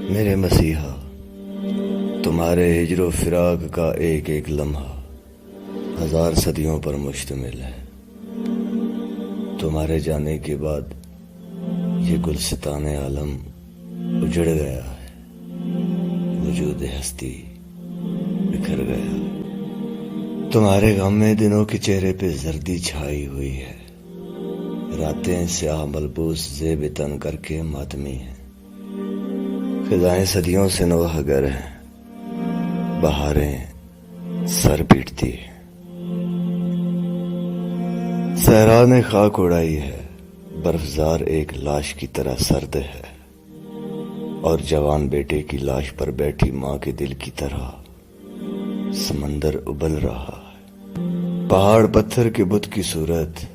میرے مسیحا، تمہارے ہجر و فراق کا ایک ایک لمحہ 1000 صدیوں پر مشتمل ہے۔ تمہارے جانے کے بعد یہ گلستان عالم اجڑ گیا ہے، وجود ہستی بکھر گیا ہے۔ تمہارے غم میں دنوں کے چہرے پہ زردی چھائی ہوئی ہے، راتیں سیاہ ملبوس زیب تن کر کے ماتمی ہیں، فضائیں صدیوں سے نوحہ گر ہیں، بہاریں سر پیٹتی ہیں۔ صحرا نے خاک اڑائی ہے، برفزار ایک لاش کی طرح سرد ہے، اور جوان بیٹے کی لاش پر بیٹھی ماں کے دل کی طرح سمندر ابل رہا ہے۔ پہاڑ پتھر کے بت کی صورت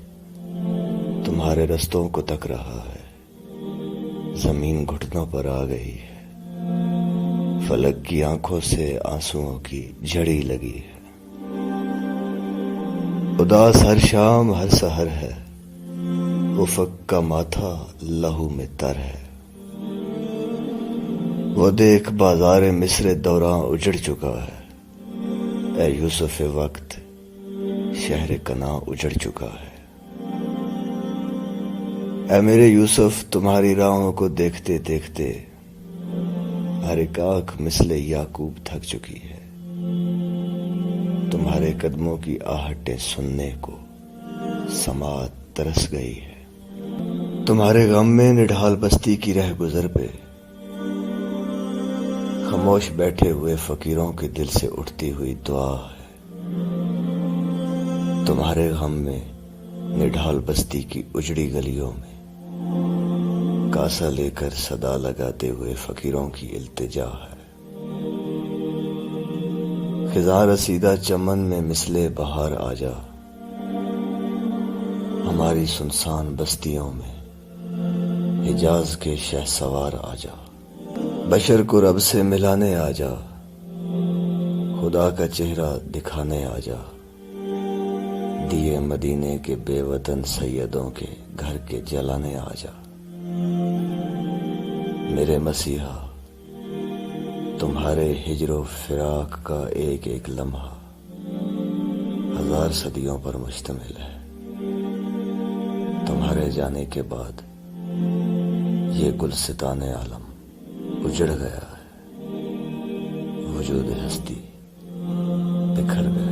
تمہارے رستوں کو تک رہا ہے، زمین گھٹنوں پر آ گئی ہے، فلک کی آنکھوں سے آنسوؤں کی جھڑی لگی ہے۔ اداس ہر شام ہر سحر ہے، افق کا ماتھا لہو میں تر ہے۔ وہ دیکھ بازار مصر دوراں اجڑ چکا ہے، اے یوسف وقت شہر کنا اجڑ چکا ہے۔ اے میرے یوسف، تمہاری راہوں کو دیکھتے دیکھتے ہر ایک آنکھ مثل یعقوب تھک چکی ہے، تمہارے قدموں کی آہٹیں سننے کو سماعت ترس گئی ہے۔ تمہارے غم میں نڈھال بستی کی رہ گزر پہ خاموش بیٹھے ہوئے فقیروں کے دل سے اٹھتی ہوئی دعا ہے۔ تمہارے غم میں نڈھال بستی کی اجڑی گلیوں میں کاسا لے کر صدا لگاتے ہوئے فقیروں کی التجا ہے۔ خزاں رسیدہ چمن میں مثل بہار آ جا، ہماری سنسان بستیوں میں حجاز کے شہ سوار آ جا، بشر کو رب سے ملانے آ جا، خدا کا چہرہ دکھانے آ جا، دیے مدینے کے بے وطن سیدوں کے گھر کے جلانے آ جا۔ میرے مسیحا، تمہارے ہجر و فراق کا ایک ایک لمحہ 1000 صدیوں پر مشتمل ہے۔ تمہارے جانے کے بعد یہ گلستان عالم اجڑ گیا ہے، وجود ہستی بکھر گیا۔